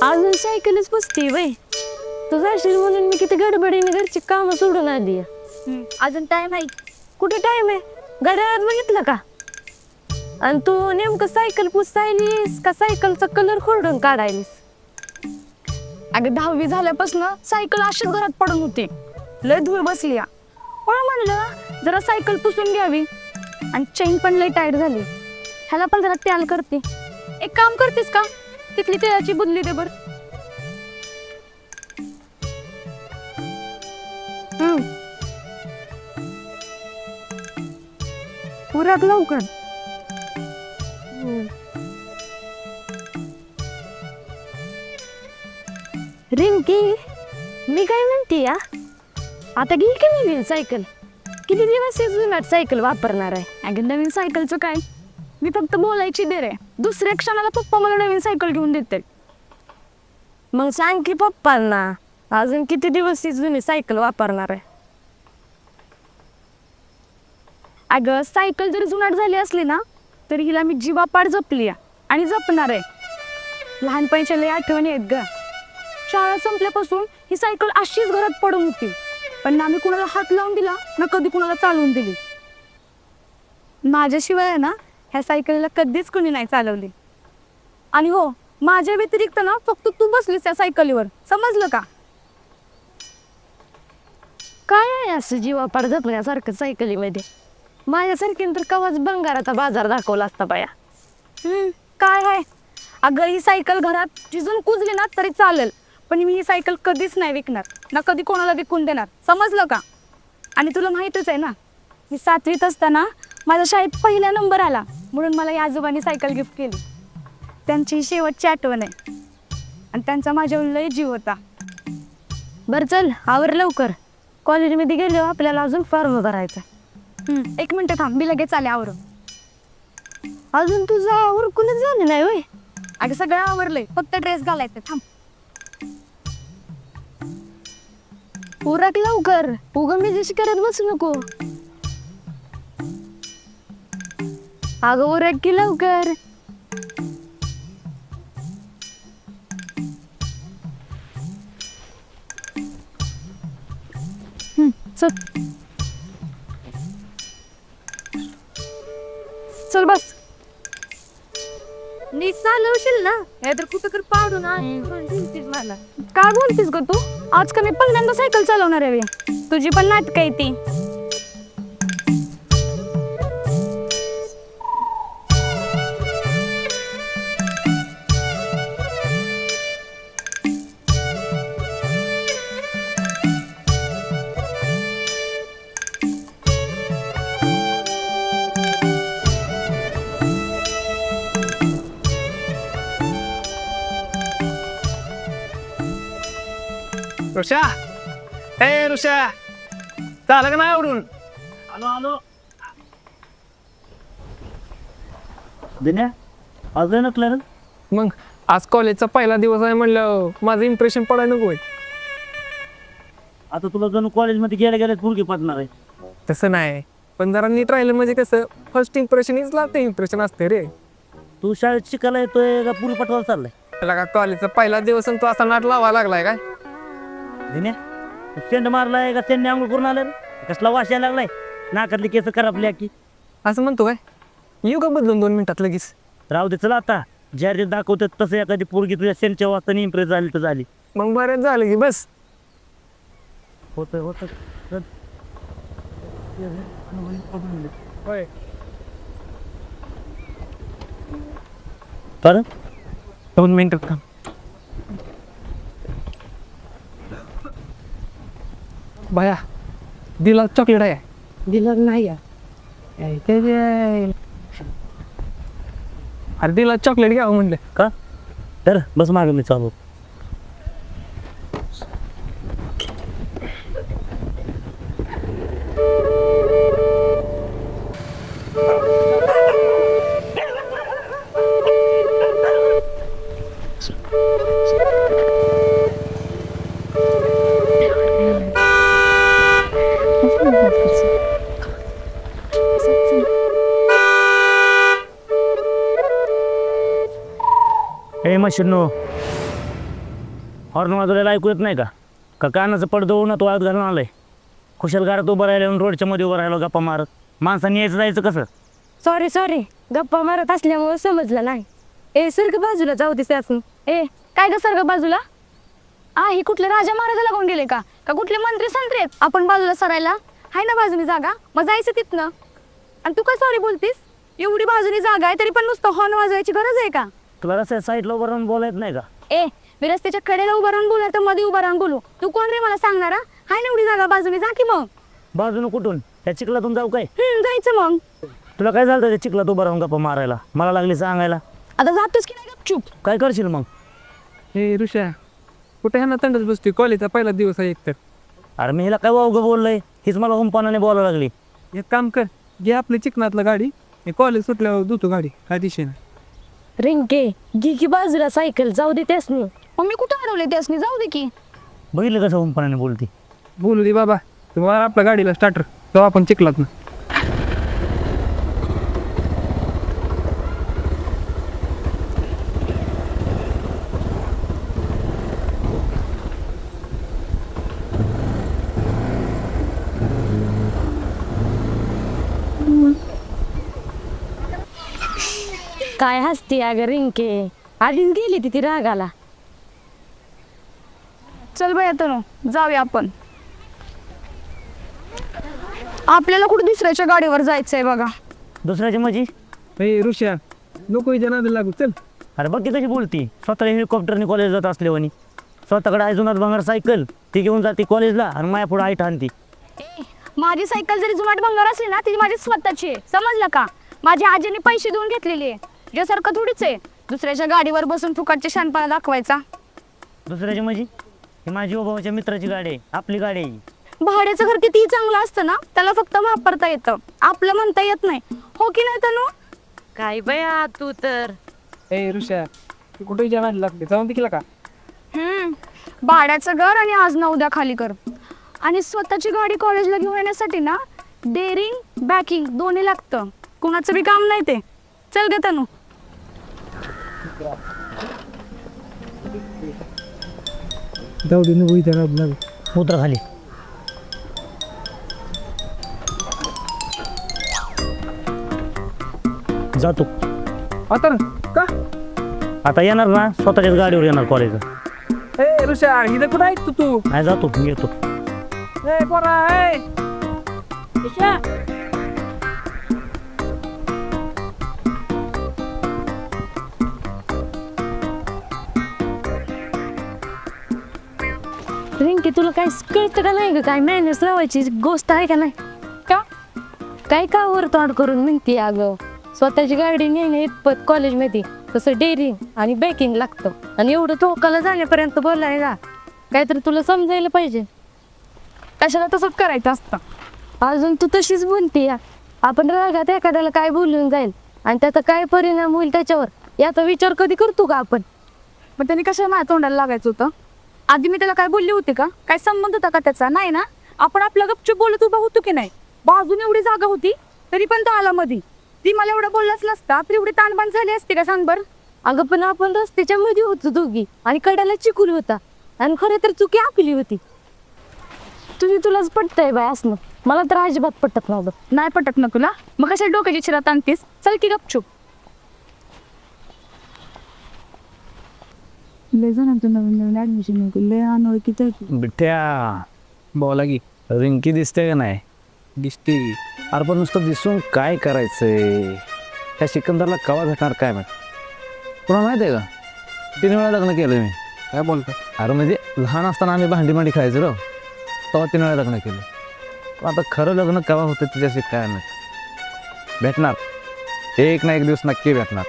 अजून सायकलच पुसती वय. तू जाशील म्हणून मी किती गडबडीने घरची कामं सोडून आली. अजून टाइम आहे. कुठे टाइम आहे? घड्याळात बघितलं का? आणि तू नेमकं सायकल पुसायलीस का सायकलचा कलर खोडून काढायलीस? अगं 10वी झाल्यापासून सायकल अशीच घरात पडून होती. लय धूळ बसली या. पण म्हणलं जरा सायकल पुसून घ्यावी. आणि चेन पण लय टाईट झाली. ह्याला पण जरा तेल करते. एक काम करतेस का? तिथली तेलाची बुदली दे बर. पुरात लवकर. रिंकी, मी काय म्हणते या, आता घेईल की नवीन सायकल? किती दिवस हे जुनाट सायकल वापरणार आहे? अगं नवीन सायकलचं काय? मी फक्त बोलायची दे रे. दुसऱ्या क्षणाला पप्पा मला नवीन सायकल घेऊन देते. मग सांग की पप्पांना, अजून किती दिवस ही जुनी सायकल वापरणार आहे? अगं सायकल जरी जुनाट झाली असली ना तरी हिला मी जीवापाड जपली आणि जपणार आहे. लहानपणीच्या लय आठवणी आहेत ग. शाळा संपल्यापासून ही सायकल अशीच घरात पडून होती. पण ना मी कुणाला हात लावून दिला ना कधी कुणाला चालवून दिली. माझ्याशिवाय ना ह्या सायकलीला कधीच कुणी नाही चालवली. आणि हो, माझ्या व्यतिरिक्त ना फक्त तू बसलीस त्या सायकलीवर, समजलं का? काय आहे असं जीवापाड जपण्यासारखं सायकलीमध्ये? माझ्यासारखीने तर कवाच भंगाराचा बाजार दाखवला असता बाया. काय आहे? अगं ही सायकल घरात झिजून कुजली ना तरी चालेल, पण मी ही सायकल कधीच नाही विकणार ना कधी कोणाला विकून देणार, समजलं का? आणि तुला माहीतच आहे ना, मी 7वीत असताना माझ्या शाळेत पहिला नंबर आला म्हणून मला या आजोबांनी सायकल गिफ्ट केली. त्यांची शेवटची आठवण आहे आणि त्यांचा माझ्यावर लय जीव होता. बरं चल, आवर लवकर. कॉलेजमध्ये गेलो आपल्याला अजून फॉर्म भरायचा. 1 मिनिट थांब, मी लगेच आले आवरून. अजून तुझं उरकूनच झालं नाही होय? अगं सगळं आवरलंय, फक्त ड्रेस घालायचं. थांब. उरक लवकर, उगं मी जशी करत बसू नको. अगं उरक की लवकर. चल चल बस. नीट चालवशील ना? नाहीतर कुठं तर पाडून मला. काय बोलतीस ग तू? आज का मी पहिल्यांदा सायकल चालवणार आहे. तुझी पण नाटक आहे ती. ऋषा, ए ऋषा, झालं का नाही आवरून? आलो आलो. दिन्या आज नकलं रे. मग आज कॉलेजचा पहिला दिवस आहे म्हणलं माझं इम्प्रेशन पडायला नको. आता तुला जणू कॉलेजमध्ये गेल्या गेल्याच मुलगी पडणार आहे. तसं नाही, पण जरा नीट राहिलं म्हणजे कसं फर्स्ट इम्प्रेशन इज लागते इम्प्रेशन असते रे. तू शाळेत शिकायला येतोय का पुरी पटवायला चाललाय? त्याला का कॉलेजचा पहिला दिवस आणि तू असा नाट लावा लागलाय काय? दिन्या तू सेंड मारलाय का सेंड आंघोळ करून आलं रे? कसला वास यायला लागलाय? नाकातली केस खराबली की असं म्हणतो काय? येऊ का बदलून 2 मिनिटात लगेच? राहू दे चला आता. ज्या रीत दाखवतात तसं एखादी पोरगी तुझ्या सेंडच्या वाजता इम्प्रेस झाली तर झाली. मग बरेच झालं की बस. होतं होतं चल. होय, कारण 2 मिनिटात काम. बाया दिला चॉकलेट आहे. दिलं नाही. अरे दिला चॉकलेट घ्यावं म्हणलं. का तर बस मागं मी चालू. हे मशीनो हॉर्न वाजवलेला ऐकू येत नाही का का कानाचं पडदं होऊन तो वाळत घालून आलाय. खुशाल गारात उभं राहिलं आणि रोडच्या मध्ये उभं राहिलो गप्पा मारत. माणसांनी यायचं जायचं कसं? सॉरी गप्पा मारत असल्यामुळे समजलं नाही. ए सर का बाजूला जाऊ दे असून. ए काय ग सर्ग बाजूला? हे कुठले राजा महाराजाला कोण गेले का का कुठले मंत्री संत्री आहेत आपण बाजूला सरायला? हाय ना बाजूनी जागा, मग जायचं तिथनं. आणि तू काय सॉरी बोलतीस? एवढी बाजूनी जागा आहे तरी पण नुसतं हॉर्न वाजवायची गरज आहे का? तुला रस्त्या साईडला उभं राहून बोलायत नाही का? मी रस्त्याच्या कडेला उभा राहून बोलणार तर मध्ये उभा राहून बोलू? तू कोण रे मला सांगणारा? हाय ना एवढी जागा बाजूनी, जा की मग. बाजूनं कुठून? त्या चिखलातून जाऊ काय? जायचं मग. तुला काय झालं त्या चिखलात उभं राहून गप्पा मारायला? मला लागली सांगायला. आता जातोस की नाही गपचूप? काय करशील मग? हे ऋषा, कुठे ह्यांना थंडच बसतोय, कॉलेजचा पहिला दिवस आहे एकतर. अरे मी हिला काय वावगं बोललोय? हीच मला हुंपानाने बोलायला लागली. एक काम कर, घे आपली चिकनातलं गाडी, हे कॉलेज सुटल्यावर धुतो गाडी काय दिशेनं. रिंके घे की बाजूला सायकल, जाऊ दे त्यासनी. मग मी कुठं हरवले त्यासनी? जाऊ दे की. बघितलं कसं हुंपानाने बोलती? बोलू दे बाबा, तुम्हाला आपल्या गाडीला स्टार्टर जाऊ आपण चिखलात ना. काय हसती अगं रिंके, आधीच गेली ती रागाला. चल बाई आता जाऊया आपण. आपल्याला कुठं दुसऱ्याच्या गाडीवर जायचंय बघा. दुसऱ्याची मजी? हे ऋषा, नको हिच्या नादी लागू, चल. अरे बघ की कशी बोलती. स्वतःला हेलिकॉप्टरने कॉलेज जात असल्यावानी. स्वतःकडे आहे जुनाट भंगार सायकल, ती घेऊन जाते कॉलेजला आणि माझ्या पुढे आईट आणती. माझी सायकल जरी जुनाट भंगार असली ना, ती माझी स्वतःची आहे, समजलं का? माझ्या आजीने पैसे देऊन घेतलेली आहे. ज्यासारखं थोडीच आहे दुसऱ्याच्या गाडीवर बसून फुकटचे शानपणा दाखवायचा. दुसऱ्याची मजी? ही माझी भावाच्या मित्राची गाडी आहे, आपली गाडी आहे. भाड्याचं घर कितीही चांगलं असतं ना, त्याला फक्त वापरता येतं, आपलं म्हणता येत नाही. हो की नाही तनू? काय बया तू तर. हे ऋषा, तू कुठे हिच्या नादी लागते, जाऊन दिला का? भाड्याचं घर आणि आज ना उद्या खाली कर. आणि स्वतःची गाडी कॉलेजला घेऊन येण्यासाठी ना डेअरिंग बॅकिंग दोन्ही लागतं. कुणाचं बी काम नाही ते. चल गे तनू. जाऊ दे, नको हिच्या नादी लागू. उतर खाली. जातो आता का? आता येणार ना, स्वतःच्याच गाडीवर येणार कॉलेजला. हे ऋषा, हिला कुठं ऐकतो तू? नाही जातो, मी येतो. ए पोरा, ए रिंके तुला काय कळतं का नाही ग? काय मॅनेज लावायची गोष्ट आहे का नाही? का? काय का वर तोंड करून म्हणते अगं? स्वतःची गाडी नेणे इतपत कॉलेजमध्ये तसं डेअरिंग आणि बॅकिंग लागतं. आणि एवढं टोकाला जाण्यापर्यंत बोलाय का? काहीतरी तुला समजायला पाहिजे. कशाला तसंच करायचं असतं? अजून तू तशीच बोलते या. आपण रागात एखाद्याला काय बोलून जाईल आणि त्याचा काय परिणाम होईल त्याच्यावर, याचा विचार कधी करतो का आपण? मग त्यांनी कशाला माझ्या तोंडाला लागायचं होतं? आधी मी त्याला काय बोलली होती का? काय संबंध होता का त्याचा? नाही ना. आपण आपलं गपचूप बोलत उभा होतो की नाही? बाजून एवढी जागा होती तरी पण तो आला मध्ये. ती मला एवढं बोललाच नसता तर एवढी ताणबाण झाली असती का सांग बरं? अगं पण आपण रस्त्याच्या मध्ये होतो दोघी आणि कड्याला चिकूल होता आणि खरं तर चुकी आपली होती. तुलाच पटतंय बाय असणं, मला तर अजिबात पटत नव्हतं. नाही पटत ना तुला? मग कशा डोक्याची चिरात आणतीस? चल की गपचूप. लय जणांचं नवीन नवीन ऍडमिशन लय अनोळखी तर. बिट्ट्या बोला की. रिंकी दिसते का नाही? दिसते. अरे पण नुसतं दिसून काय करायचंय? ह्या सिकंदरला कवा भेटणार काय माहित? तुला माहिती आहे का, 3 वेळा लग्न केलं मी. काय बोलतो? अरे म्हणजे लहान असताना आम्ही भांडी खायचो रो, तेव्हा 3 वेळा लग्न केलं. पण आता खरं लग्न केव्हा होतं त्याच्याशी काय माहित. भेटणार, एक ना एक दिवस नक्की भेटणार.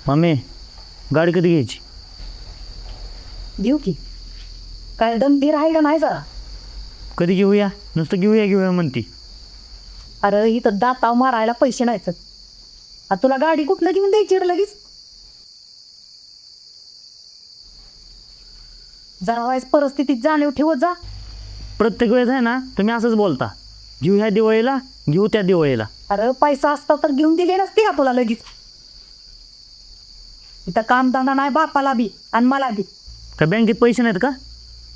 मम्मी, गाडी कधी घ्यायची? घेऊ की. काय दमबीर आहे का नाही जरा? कधी घेऊया? नुसतं घेऊया म्हणती. अरे इथं दाताव मारायला पैसे नाहीत. आता तुला गाडी कुठलं घेऊन द्यायची रे लगेच? जरा वाईस परिस्थितीत जाणीव ठेवत जा. प्रत्येक वेळेस आहे ना तुम्ही असंच बोलता, घेऊ ह्या दिवाळीला, घेऊ त्या दिवाळीला. अरे पैसा असता तर घेऊन दिली नसती का तुला लगेच. इथं कामधंदा नाही बापाला बी आणि मला बी. का बँकेत पैसे नाहीत का?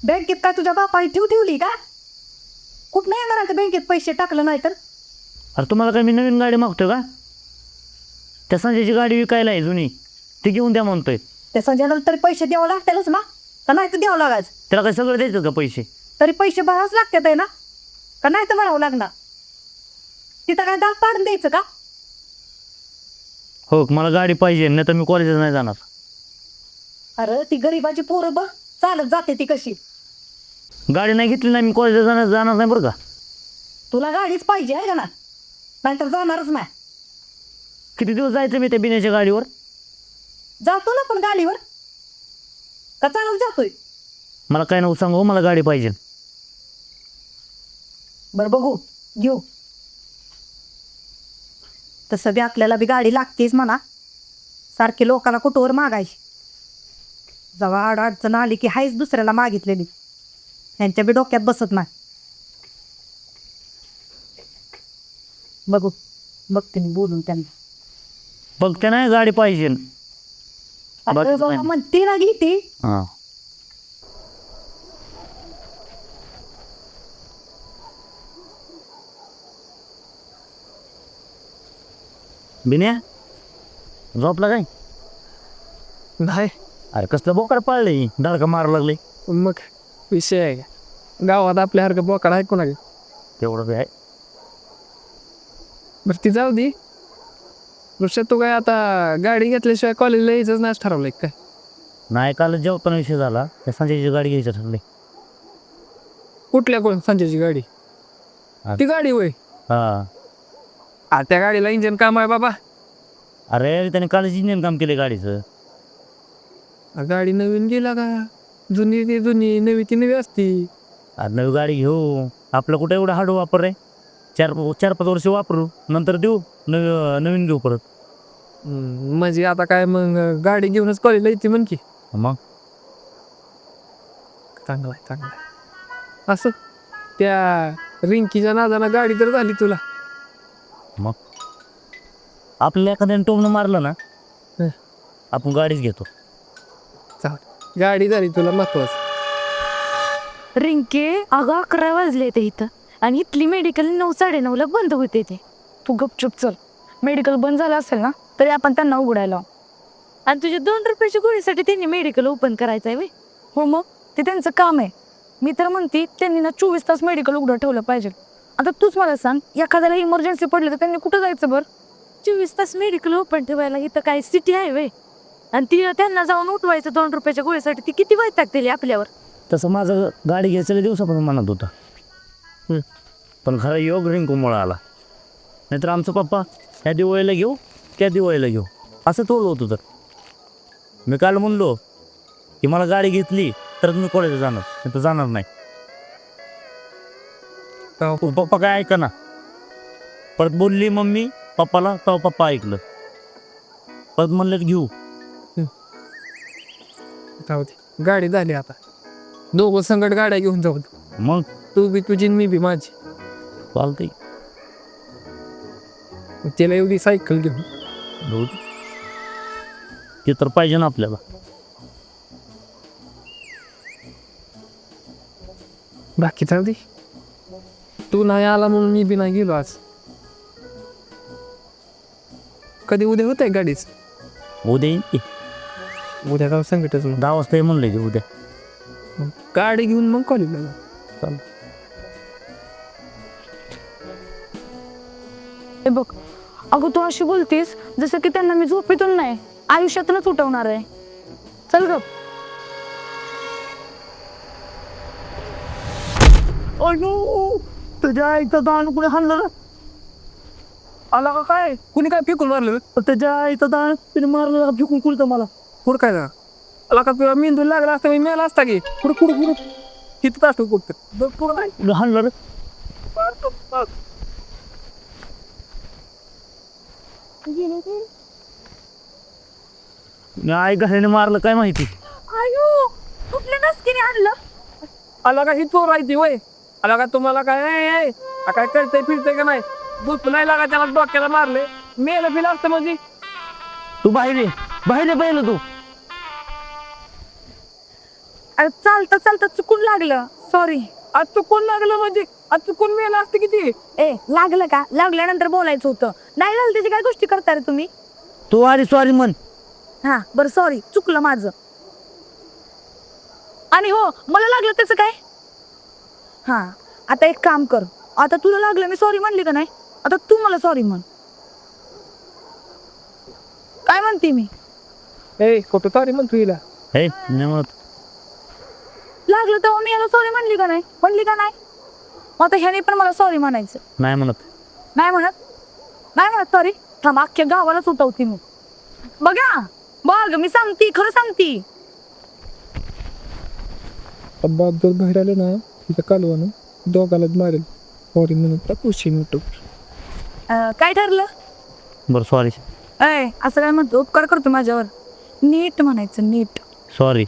बँकेत काय तुझ्या बापाने ठेवली का? कुठं येणार आता बँकेत पैसे टाकलं नाही तर. अरे तुम्हाला काय मी नवीन गाडी मागतोय का? त्या संजयची गाडी विकायला आहे जुनी, ती घेऊन द्या म्हणतोय. त्या संजयला तरी पैसे द्यावं लागतीलच ना, का नाही तर द्यावं लागायचं. त्याला काय सगळं द्यायचं का पैसे? तरी पैसे भरावंच लागतात आहे ना, का नाही तर भरावं लागणार. तिथं काय दाग पाडून द्यायचं का? हो, मला गाडी पाहिजे, नाही तर मी कॉलेजला नाही जाणार. अरे ती गरीबाची पोरं बघ चालत जाते ती कशी. गाडी नाही घेतली नाही मी कॉलेजला जाणार नाही बरं का. तुला गाडीच पाहिजे आहे का ना, नाहीतर जाणारच नाही. किती दिवस जायचं मी त्या बिन्याच्या गाडीवर? जातो ना पण गाडीवर, का चालत जातोय. मला काय नको सांगू, मला गाडी पाहिजे. बरं बघू घेऊ. तसं बी आपल्याला बी गाडी लागतेच म्हणा, सारखी लोकांना कुठवर मागायची. जेव्हा अडचण आली की हायच दुसऱ्याला मागितलेली, त्यांच्या बी डोक्यात बसत नाही. बघू बघते मी बोलून त्यांना. बघते नाही गाडी पाहिजे. अरे बाकीचं बाबा नाही. म्हणते ना घेते. हां, बिन्या झोपला काय? नाही अरे कसलं बोकाड पाळले, धडका मारा लागले. मग विषय आहे का? गावात आपल्यासारखं बोकाड आहे कोणाला? तेवढं बी आहे. बरं ती जाऊ दे. ऋषभ तू काय आता गाडी घेतल्याशिवाय कॉलेजला यायचंच नाही ठरवलंय काय? नाही, काल जेवताना विषय झाला, त्या संजयची गाडी घ्यायचं ठरले. कुठल्या कोण संजयची गाडी? हा. ती गाडी होय? हां, त्या गाडीला इंजिन काम आहे बाबा. अरे त्याने कालच इंजिन काम केले गाडीचं. गाडी नवीन गेला का? जुनी ती जुनी, नवी ती नवी असती. अरे नवी गाडी घेऊ, आपलं कुठं एवढं हार्ड वापर आहे. 4-5 वर्ष वापरू, नंतर देऊ नवीन घेऊ परत. म्हणजे आता काय मग गाडी घेऊनच कॉलेजला येते म्हण की. मग चांगलं आहे चांगलं आहे. असं त्या रिंकीच्या नादानं गाडी तर झाली तुला. मग आपल्याला एखाद्याने टोमनं मारलं ना, हं. आपण गाडीच घेतो. चाल गाडी झाली तुला महत्वाचं. रिंके अगं 11 वाजले ते इथं, आणि इथली मेडिकल 9-9:30ला बंद होते. ते तू गपचूप चल. मेडिकल बंद झालं असेल ना तरी आपण त्यांना उघडायला लावू. आणि तुझ्या 2 रुपयाच्या गोळीसाठी त्यांनी मेडिकल ओपन करायचं आहे. हो मग ते त्यांचं काम आहे. मी तर म्हणते त्यांनी ना 24 तास मेडिकल उघडं ठेवलं पाहिजे. आता तूच मला सांग, एखाद्याला इमर्जन्सी पडली तर त्यांनी कुठं जायचं बरं? 24 तास मेडिकल ओपन ठेवायला इथं काय सिटी आहे वे? आणि ती त्यांना जाऊन उठवायचं 2 रुपयाच्या गोळीसाठी, ती किती वैतागतील आपल्यावर. तसं माझं गाडी घ्यायचं दिवसापासून म्हणत होतं, पण खरं योग रिंकूमुळं आला. नाहीतर आमचं पप्पा ह्या दिवाळीला घेऊ त्या दिवाळीला घेऊ असं तोडलं होतं. तर मी काल म्हणलो की मला गाडी घेतली तर मी कॉलेजला जाणार, नाही तर जाणार नाही. पप्पा काय ऐका ना, परत बोलली मम्मी पप्पाला, तेव्हा पप्पा ऐकलं. परत म्हणलं घेऊ. जाऊ दे गाडी झाली आता. दोघं संकट गाड्या घेऊन जाऊ दे. मग तू बी तुझी मी बी माझी. चालतंय. त्याला एवढी सायकल घेऊन ते तर पाहिजे ना आपल्याला. बाकी जाऊ दे. तू नाही आला म्हणून मी बी नाही गेलो आज. कधी उद्या होत आहे गाडीच? उद्या येईन की. उद्या जाऊ संकटच मग. 10 वाजता ये म्हणलं की उद्या. गाडी घेऊन मग कॉलेजला जाऊ. चालेल. हे बघ, अगं तू अशी बोलतीस जसं की त्यांना मी झोपेतून नाही आयुष्यातूनच उठवणार आहे. चल ग. तुझ्या आईचा दाण कुणी हाणलं? आला का काय? कुणी काय फेकून मारलं? त्याच्या आईचा दाण तिने मारलं फेकून कुलतं मला. कुठं काय ना आला का? तुला मेंदू लागला असता मी मेला असता की. पुढं पुढं पुढं हिथं असतो कुठं पुढं नाही हाणलं रे. आई घराने मारलं काय माहिती. आयो कुठल्या नसकीने आणलं? आला का ही चोर आहे ती वय. आला का तुम्हाला काय काय करतंय फिरतंय का नाही दूध नाही लागा त्याला डोक्याला मारले मेलं बिल असतं म्हणजे तू बाहेर ये पहिलं तू. अरे चालता चालता चुकून लागलं, सॉरी. आज चुकून लागलं म्हणजे आज चुकून मेलं असतं किती. ए लागलं का? लागल्यानंतर बोलायचं होतं. नाही झालं त्याची काय गोष्टी करता रे तुम्ही? तू आधी सॉरी म्हण. हा बरं सॉरी, चुकलं माझं. आणि हो मला लागलं त्याचं काय? हा आता एक काम कर, आता तुला लागलं मी सॉरी म्हणली का नाही, आता तू मला सॉरी म्हण. काय म्हणते मी? कुठं सॉरी म्हणतो हिला. हे नाही म्हणत. लागलं तेव्हा मी याला सॉरी म्हणली का नाही? म्हणली का नाही? मग आता ह्याने पण मला सॉरी म्हणायचं. नाही म्हणत. नाही म्हणत सॉरी. थांब अख्ख्या गावाला सुटवते मी. बघा बघ मी सांगती, खरं सांगती. बाप जर बाहेर आले ना तिथं कालवानं दोघालाच मारेल सॉरी म्हणून टाकूशी मिटू. काय ठरलं? बरं सॉरी. असं काय म्हणतो? उपकार करतो माझ्यावर. नीट म्हणायचं, नीट. सॉरी.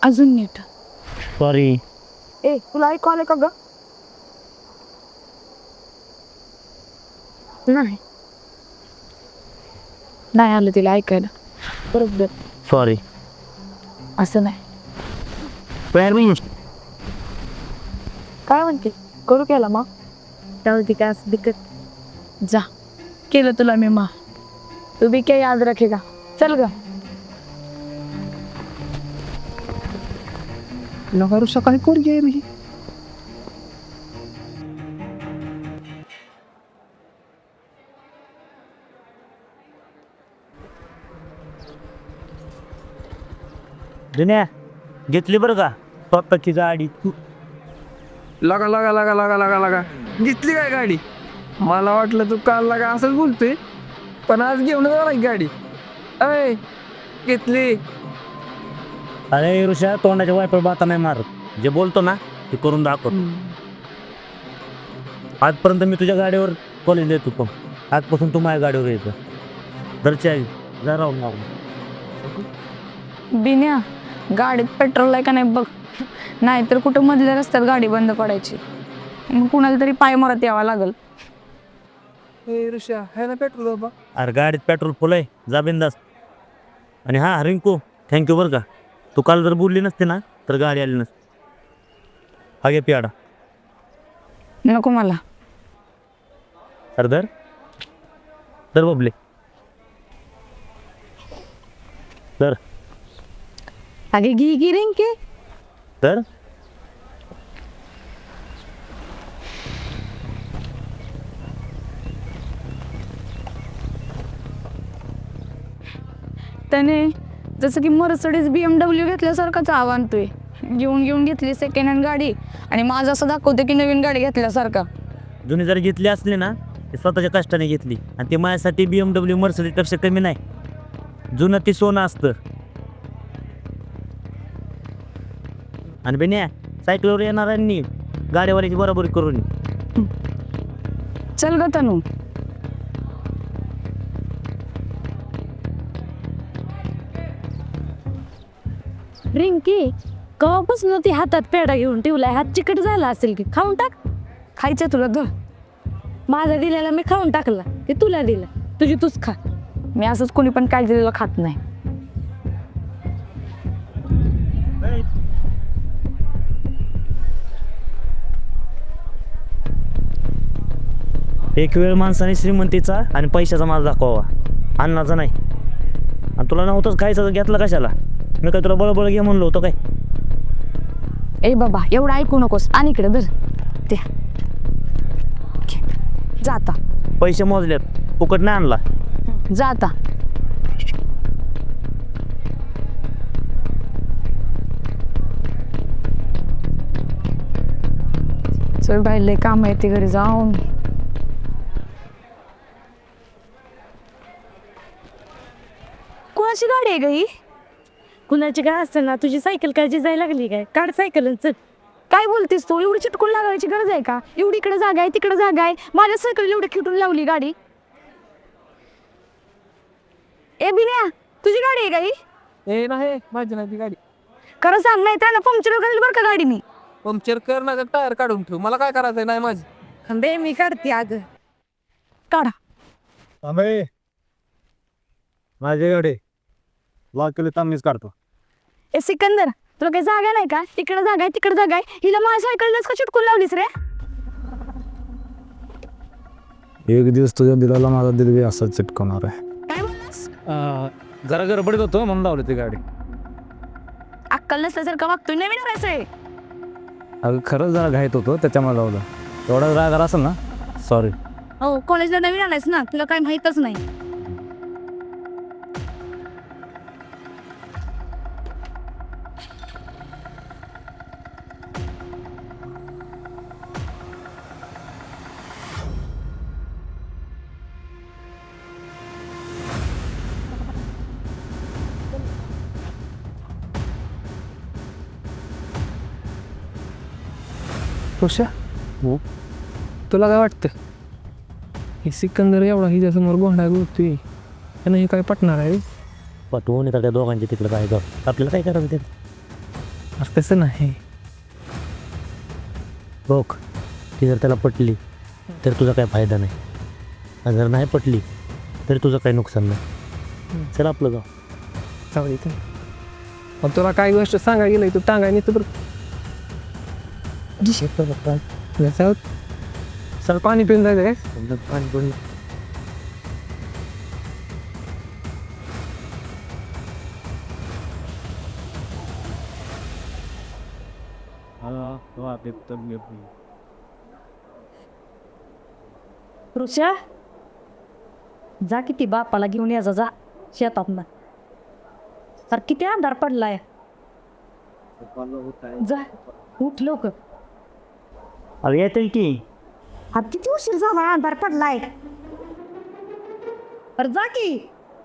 अजून नीट. सॉरी. तुला ऐकू आलं का ग? नाही आलं तिला ऐकायला. बरोबर. सॉरी. असं नाही. काय म्हणते? करू केला मग त्यावरती काय असं दिक्कत जा केलं तुला मी मा तू भी क्या याद रखेगा. चल ग. नका सकाळी पोरगी आहे मी. दुनिया घेतली बरं का स्वतःची गाडी. लगा लगा लगा लगा लगा लगा घेतली काय गाडी. मला वाटलं तू काल लागा असंच बोलतोय पण आज घेऊन जाणार गाडी. अय घेतली. अरे ऋषा तोंडाच्या वायपर बाता नाही मारत. जे बोलतो ना ते करून दाखव. आजपर्यंत मी तुझ्या गाडीवर कॉलेज येतो पण आजपासून तू माझ्या गाडीवर येतो. घरच्या जा राहून बिन्या गाडीत पेट्रोल आहे का नाही बघ, नाहीतर कुठं मधल्या रस्त्यात गाडी बंद पडायची, मग कुणाला तरी पाय मारत यावं लागल. ऋषा है ना पेट्रोल बाबा. अरे गाडीत पेट्रोल फुल आहे जा बिंदास. आणि हां रिंकू थँक्यू बरं का. तू काल जर बोलली नसते ना तर गाडी आली नसते. हा घे पियाडा. नको मला. अरे दर बबले दर आगे घी रिंके. तर त्याने जसं की मर्सिडीज BMW घेतल्यासारखाच आणतोय. घेऊन घेतली सेकंड हँड गाडी आणि माझं असं दाखवते की नवीन गाडी घेतल्यासारखा. जुनी जर घेतली असली ना ती स्वतःच्या कष्टाने घेतली आणि ती माझ्यासाठी BMW मर्सिडीजपेक्षा कमी नाही. जुनं ती सोनं असतं. आणि बेन्या सायकलवर येणाऱ्यांनी गाडीवाल्याची बरोबरी करून चल ग तनू. रिंकी कवापासून ती हातात पेढा घेऊन ठेवलाय. हात चिकट झाला असेल की खाऊन टाक. खायचं तुला ग. माझा दिलेला मी खाऊन टाकला ते तुला दिला. तुझी तूच खा. मी असंच कोणी पण काय दिलेलं खात नाही. एक वेळ माणसाने श्रीमंतीचा आणि पैशाचा माल दाखवावा, अन्नाचा नाही. आणि तुला नव्हतंच खायचं घेतलं कशाला. मी काय तुला बळबळ घे म्हणलो होतो काय. ए बाबा एवढं ऐकू नकोस. आणि इकडे धर ते जाता. पैसे मोजलेत फुकट नाही आणला. जाता. चल बाई लय काम आहे ते घरी जाऊन. कोणाची गाडी आहे ग ही? कुणाची काय असतं ना. तुझी सायकल काय जायला लागली काय? काढ सायकल चल. काय बोलतेस तू? एवढी चिटकून लागायची गरज आहे का? एवढी इकडे जागा आहे तिकडे जागा आहे. माझ्या सायकल एवढी खिटून लावली गाडी. ए बिन्या तुझी गाडी आहे का ही? नाही माझी नाही ती गाडी. खरं सांग नाही त्याला पंक्चर घालेल बरं का गाडी मी. पंक्चर कर ना टायर काढून ठेव, मला काय करायचंय नाही माझी. दे मी काढते अगं. काढा. थांबे माझ्याकडे लॉक केले तर मीच काढतो. ए सिकंदर, तुला काही जागा नाही का? तिकडे जागा आहे, तिकडे जागा आहे. हिला माझ्या सायकललाच का चिटकून लावलीस रे? एक दिवस तुझ्या दिलाला माझा दिल बी असाच चिटकवणार आहे. काय बोललास? जरा गडबडीत होतो म्हणून लावली ती गाडी. अक्कल नसल्यासारखं वागतोय, नवीन राहायचंय. अगं खरंच जरा घाईत होतो त्याच्यामुळे लावलं. तेवढा राग आला असेल ना, सॉरी. हो, कॉलेजला नवीन आलायस ना, तुला काही माहीतच नाही. ऋषा, तुला काय वाटतं हे सिकंदर एवढा हिच्यासमोर गोंडा गोतोय, त्यानं हे काय पटणार आहे? पटवून येतात त्या दोघांचे तिकडं काय कर, आपल्याला काय करायचं ते असं तसं नाही. बघ. ती जर त्याला पटली तर तुझा काही फायदा नाही, आणि जर नाही पटली तरी तुझं काही नुकसान नाही. चल आपलं जाऊ. चालेल तर मग तुला काय गोष्ट सांगायला गेलं तू टांगाय नाही तर चल पाणी पिऊन जायचं काय? पाणी पिऊन ऋषा, जा किती बापाला घेऊन यायचा, जा शेतात ना. तर किती अंधार पडलाय. जा उठ लवकर. अरे येतील की. हा किती उशीर झाला, अंधार पडलाय. पर जा की,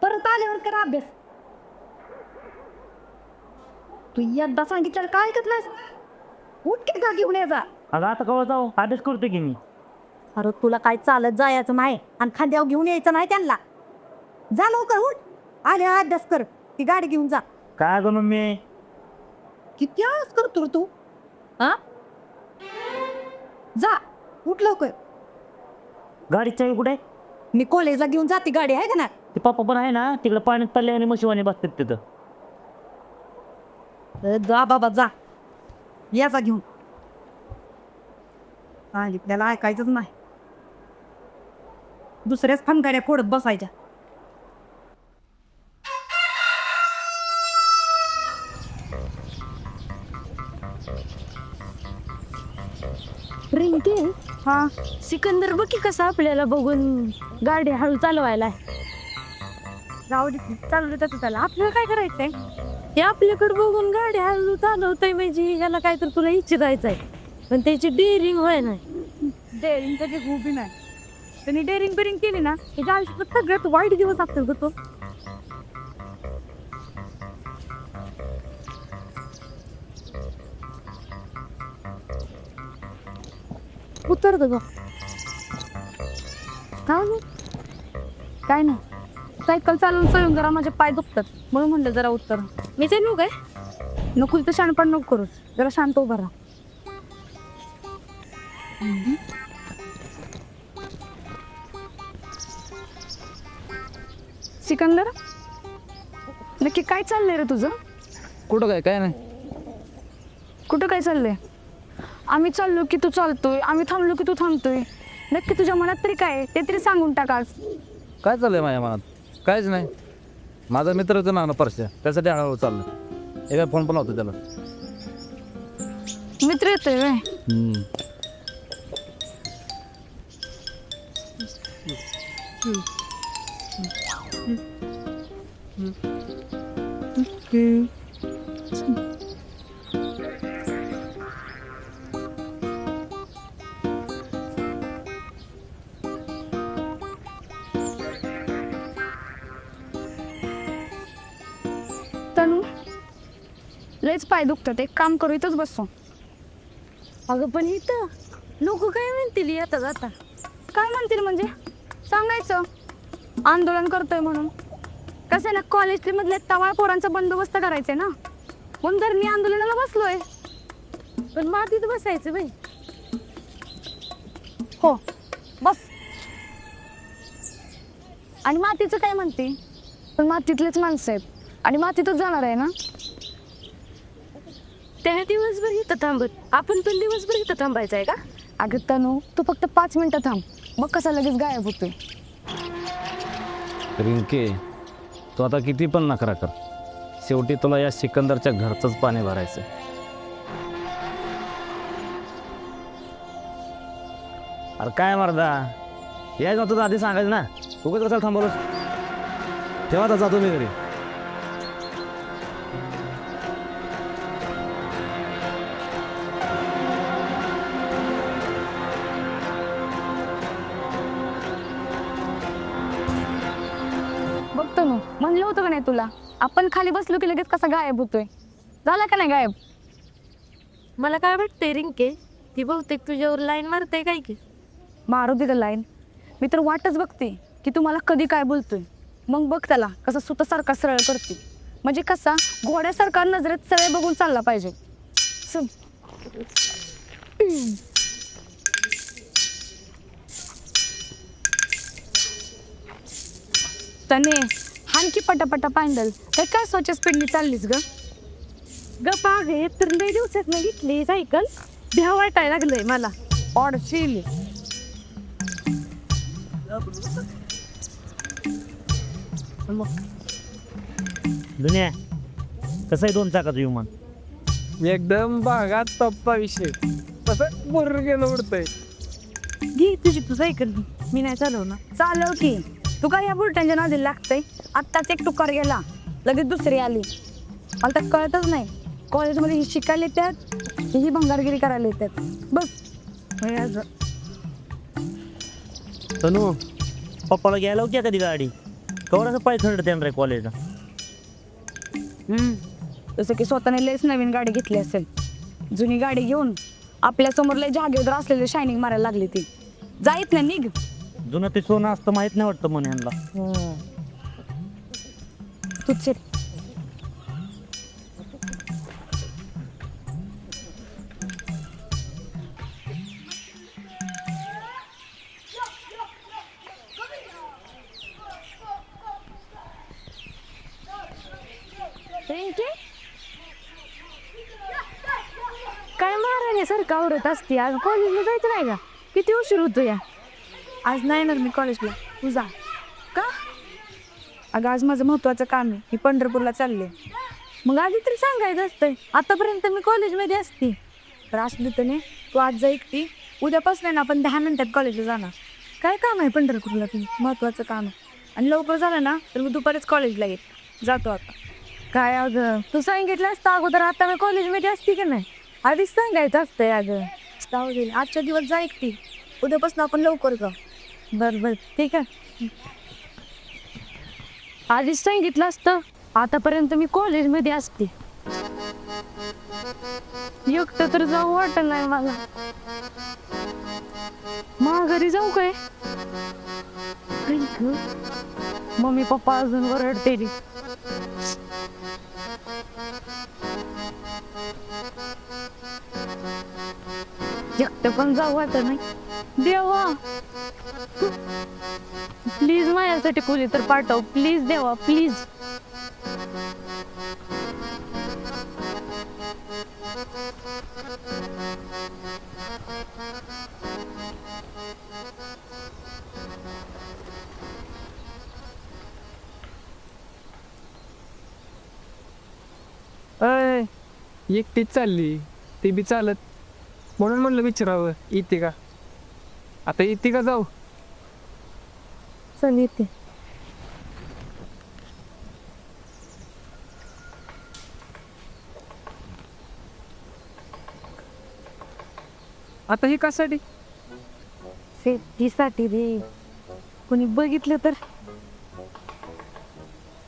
परत आल्यावर कर अभ्यास. तू एकदा सांगितलं काय ऐकत नाहीस. उठ की का घेऊन यायचा. अगं आता कवा जाऊ, अभ्यास करतो की मी. अरे तुला काय चालत जायचं नाही आणि खांद्यावर घेऊन यायचं नाही त्यांना. जा लवकर उठ, आले अभ्यास कर. ती गाडी घेऊन जा. काय गं मम्मी? किती आळस करतो रे तू. हा, जा उठ लवकर. गाडीची चावी कुठे? मी कॉलेजला घेऊन जाते, गाडी आहे का ना. ते पप्पा पण आहे ना, तिकडे पाण्यात पडले आणि मशिवाने बसतात तिथं. जा बाबा जा, याचा घेऊन. सांगितल्याला ऐकायचंच नाही. दुसऱ्याच फनगाड्या फोडत बसायच्या. रिंकी, हा सिकंदर बघ की कसा आपल्याला बघून गाडी हळू चालवायला. जाऊ दे, चालू देतात त्याला. आपल्याला काय करायचंय? हे आपल्याकडे बघून गाडी हळू चालवतंय म्हणजे याला काय तर तुला इच्छितायचंय, पण त्याची डेअरिंग होय नाही. डेअरिंग कधी उभी नाही. त्यांनी डेअरिंग बिरिंग केली ना, हे आयुष्यात सगळ्यात वाईट दिवस असतील ग तो. उत्तर ग. काय नाही, सायकल चालवून चालून जरा माझे पाय दुखतात म्हणून म्हणलं जरा उत्तर. मी ते नको काय नको, तिथं शानपण नको करूच, जरा शांत उभा राहा. सिकंदर, नक्की काय चाललंय रे तुझं? कुठं काय काय नाही. कुठं काय चाललंय? आम्ही चाललो की तू चालतोय, आम्ही थांबलो की तू थांबतोय. नक्की तुझ्या मनात तरी काय आहे ते तरी सांगून टाक आज. काय चाललंय माझ्या मनात? काहीच नाही. माझा मित्रचं नाव परश्या, त्यासाठी हळूहळू चाललं. एका फोन पण होतो त्याला. मित्र येतोय व्हय? तनु, लयच पाय दुखतात, एक काम करू इथंच बसतो. अगं पण इथं लोक काय म्हणतील येता जाता? काय म्हणतील म्हणजे? सांगायचं आंदोलन करतोय म्हणून. कसं आहे ना, कॉलेज मधल्या तवाळ पोरांचा बंदोबस्त करायचंय ना, म्हणून तर मी आंदोलनाला बसलोय. पण मातीत बसायचं बाई. हो बस. आणि मातीचं काय म्हणते, पण मातीतलेच माणसं आहेत आणि मातीतच जाणार आहे ना. त्या दिवसभर इथं थांबत, आपण पण दिवसभर इथं थांबायचं आहे का? अगं तनू, तू फक्त 5 मिनिटं थांब, मग कसा लगेच गायब होतोय. रिंके, तू आता किती पण नखरा कर, शेवटी तुला या सिकंदरच्या घरचंच पाणी भरायचं. अरे काय मर्दा, या जातो आधी सांगायचं ना, उगाच कशाला थांबवलंस. तेव्हा आता जातो मी घरी. बघतो ना, म्हणलं होतं का नाही तुला, आपण खाली बसलो की लगेच कसा गायब होतोय. झाला का नाही गायब. मला काय वाटतंय रिंके, ती बहुतेक तुझ्यावर लाईन मारते काय की. मारू दे लाईन, मी तर वाटच बघते की तुम्हाला कधी काय बोलतोय. मग बघ त्याला कसा सुतासारखा सरळ करते, म्हणजे कसा घोड्यासारखा नजरेत सरळ बघून चालला पाहिजे. चल. तने हानकी पटापटा पांडल, काय स्वच्छ स्पीडनी चाललीस ग. गप्पा आहे तर लई दिवसात नाही घेतली सायकल, भ्या वाटायला लागलंय मला. ऑडशील. दुनिया कसं आहे 2 चाकाचं विमान? एकदम बागात टप्पा विषय, तसं बुर्र गेलं उडतंय. घे तुझी तू सायकल, मी नाही चालवणार. चालव की, तू काय या बुलट्यांच्या नादी लागतंय. आत्ताच एक टुकार गेला, लगेच दुसरी आली. मला तर कळतच नाही, कॉलेजमध्ये ही शिकायला येतात ही भंगारगिरी करायला येतात. बस. तनू, पप्पाला घ्यायला होती कधी गाडी, कवर असं पाय थंड त्यानं रे कॉलेजला. जसं की स्वतःने लयच नवीन गाडी घेतली असेल. जुनी गाडी घेऊन आपल्यासमोर लय जागेवर असलेले शायनिंग मारायला लागली ती. जाईत ना निघ. जुनं ते सोनं असतं माहीत नाही वाटतं म्हणे यांना. तुझे रिंके, काय महाराणी सारखं आवरत असते. आज कॉलेजला जायचं नाही का? किती उशीर होतो या. आज नाही येणार मी कॉलेजला, तू जा. का? अगं आज माझं महत्त्वाचं काम आहे, मी पंढरपूरला चालले. मग आधी तरी सांगायचं असतंय, आतापर्यंत मी कॉलेजमध्ये असते. तर असं देतं नाही, तू आज जा एकटी. उद्यापासून ना आपण 10 मिनिटात कॉलेजला जाणार. काय काम आहे पंढरपूरला, तू महत्त्वाचं काम आहे. आणि लवकर झालं ना तर मी दुपारीच कॉलेजला येईल. जातो आता. काय अगं, तू सांगितलं असतं अगोदर, आता मी कॉलेजमध्ये असते की नाही. आधीच सांगायचं असतंय अगं. जाऊ दे, आजच्या दिवस जा एकटी, उद्यापासून आपण लवकर जाऊ. बरं बरं ठीक आहे. आधीच सांगितलं असतं, आतापर्यंत मी कॉलेजमध्ये असते. एकटं तर जाऊ वाटत नाही मला. माघारी जाऊ काय? मम्मी पप्पा अजून ओरडते. एकटं पण जाऊ वाटत नाही. देवा प्लीज माझ्यासाठी कोणी तर पाठव, प्लीज देवा प्लीज. अय, एकटीच चालली, ते बी चालत. म्हणून म्हणलं विचारावं येते का. आता येते का जाऊ. चल येते. आता हे कशासाठी. सेफ्टीसाठी रे, कोणी बघितलं तर.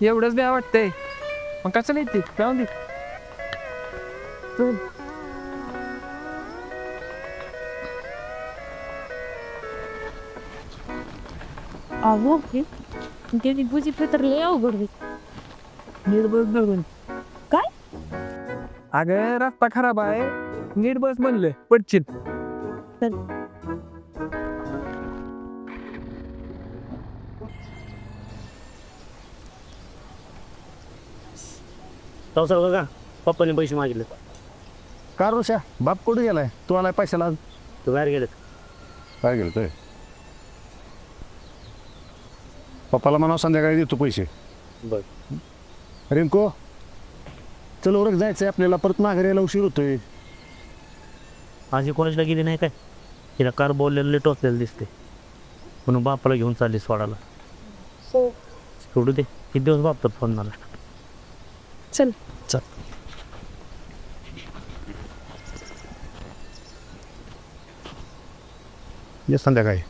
एवढंच द्या वाटतंय, मग कशाला येते जाऊन दे. चल. अहो त्याची बुजी तर लय अवघड होईल. निर्बळ धरून. काय? अगं रस्ता खराब आहे, नीट बस म्हणलं पडचिल. तसं बघा पप्पाने पैसे मागितले. का रोशा बाप कुठे गेलाय? तू आलाय पैशाला आज? तू बाहेर गेलेत. काय गेलं ते? पप्पाला म्हणावं संध्याकाळी देतो पैसे. बरं. रिंको चल ओरख जायचंय आपल्याला, परत माघारी यायला उशीर होतोय. माझी कॉलेजला गेली नाही काय? तिला कार बोललेलं टोचलेलं दिसते, म्हणून बापाला घेऊन चालली सोडायला. सोडू दे, किती दिवस बाप तर फोन मला. चल. चल. ये संध्याकाळी.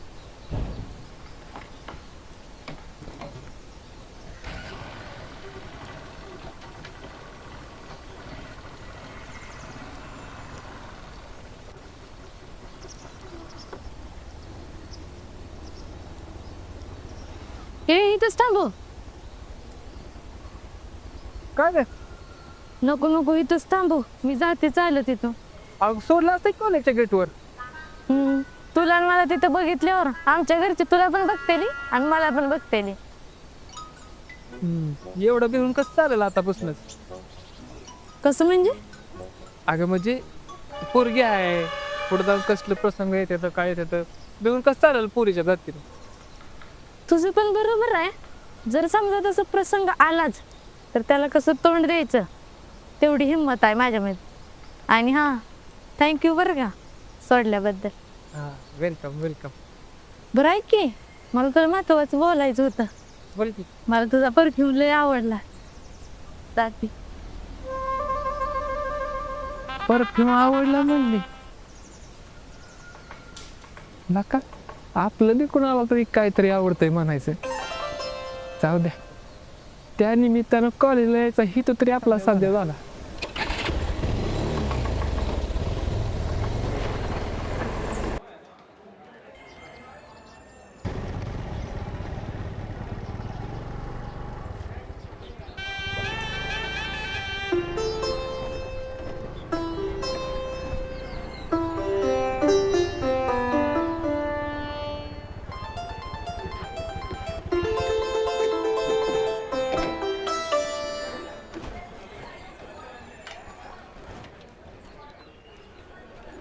हे इथंच थांबव. काय रे? नको नको इथंच थांबव, मी जाते चालत तिथं. अग सोडलं असतं कॉलेजच्या गेटवर. तुला आणि मला तिथं बघितल्यावर आमच्या घरचे तुला पण बघतेली आणि मला पण बघतेली. एवढं भिवून कसं चालेल आतापासूनच? कसं म्हणजे? अगं म्हणजे पोरगी आहे, पुढे जाऊन कसलं प्रसंग येत येतं काय येत येतं, भिवून कसं चालेल पोरीच्या जातीला? तुझं पण बरोबर आहे. जर समजा तसं प्रसंग आलाच तर त्याला कसं तोंड द्यायचं तेवढी हिंमत आहे माझ्यामध्ये. आणि हां, थँक्यू बरं का सोडल्याबद्दल. हां, वेलकम वेलकम. बरं आहे की, मला तुला महत्वाचं बोलायचं होतं. बोल की. मला तुझा परफ्यूम लय आवडला. जाती परफ्यूम आवडला म्हणले नका, आपलं देखून आला तरी काहीतरी आवडतंय म्हणायचं. जाऊ द्या, त्या निमित्तानं कॉलेजला यायचा हितो तरी आपला साध्य झाला.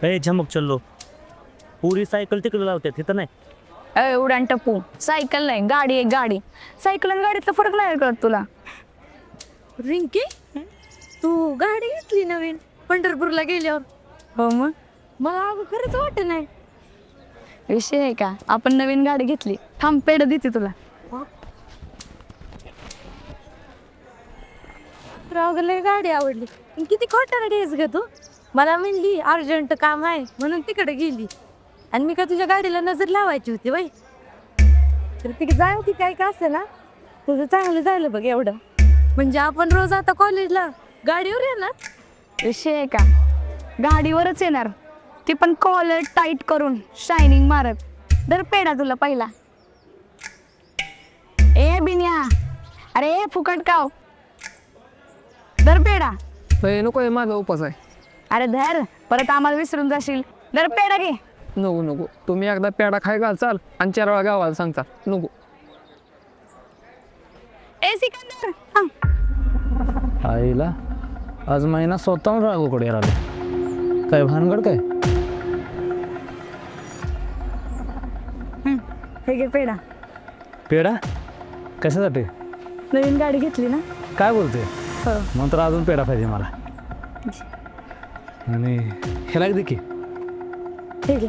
ए झमक चल्लो, पुरी सायकल तिकडे लावतात तिथं नाही. उडान टप्पू, सायकल नाही गाडी आहे गाडी. सायकल आणि गाडीतला फरक नाही कळत तुला? रिंकी, तू गाडी घेतली नवीन पंढरपूरला गेल्यावर? हो मग मला अगं खरंच वाटत नाही. विषय आहे का, आपण नवीन गाडी घेतली. थांब पेढ देते तुला. रावगला गाडी आवडली. पण किती खोटा रेस ग तू. मला म्हणली अर्जंट काम आहे म्हणून तिकडे गेली, आणि मी का तुझ्या गाडीला नजर लावायची होती बाई. तर ती जाय होती काय का असं ना, तुझं चांगलं झालं बघ एवढं. म्हणजे आपण रोज आता कॉलेजला गाडीवर येणार. विषय आहे का, गाडीवरच येणार, ती पण कॉलर टाईट करून शायनिंग मारत. दर पेढा तुला पहिला. ए बिन्या, अरे फुकट काव, दर पेढा. नको आहे, माझा उपास आहे. अरे धर, परत आम्हाला विसरून जाशील. दर पेढा घे. नको नको, तुम्ही एकदा पेढा खाय घालचाल आणि 4 वेळा गावाला सांगता. नको. ए सिकंदर, हां आईला आज महिना स्वतःहून राघोकडे राहिले. काय भानगड काय? हे घे पेढा. पेढा कशासाठी? नवीन गाडी घेतली ना. काय बोलते? हो. मग तर अजून पेढा पाहिजे मला. आणि ह्याला दे की. ठीक आहे.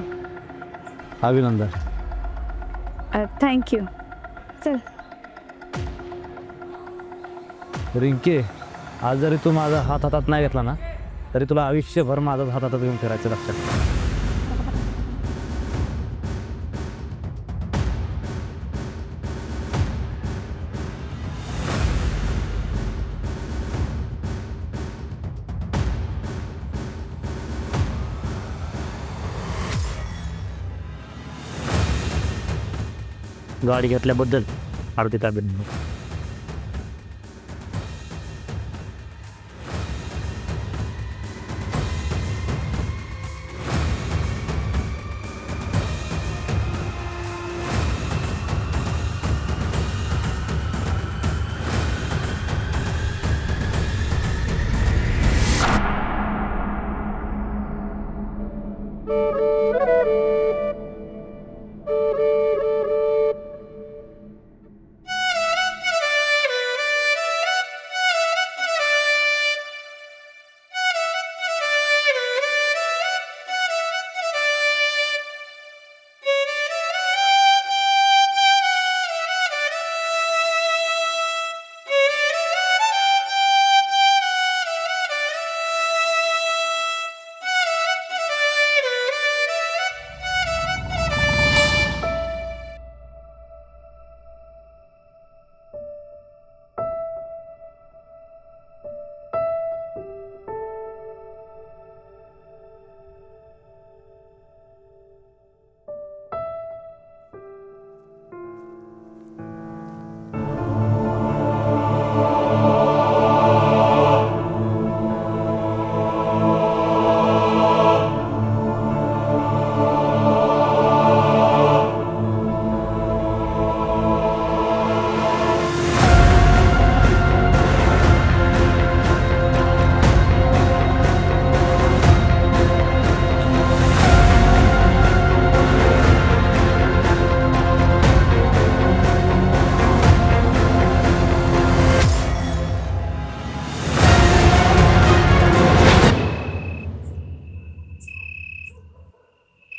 अभिनंदन. थँक्यू. चल. रिंके, आज जरी तू माझा हात हातात नाही घेतला ना, तरी तुला आयुष्यभर माझा हात हातात घेऊन फिरायचं लक्षात. गाडी घेतल्याबद्दल आरती ताब्यात.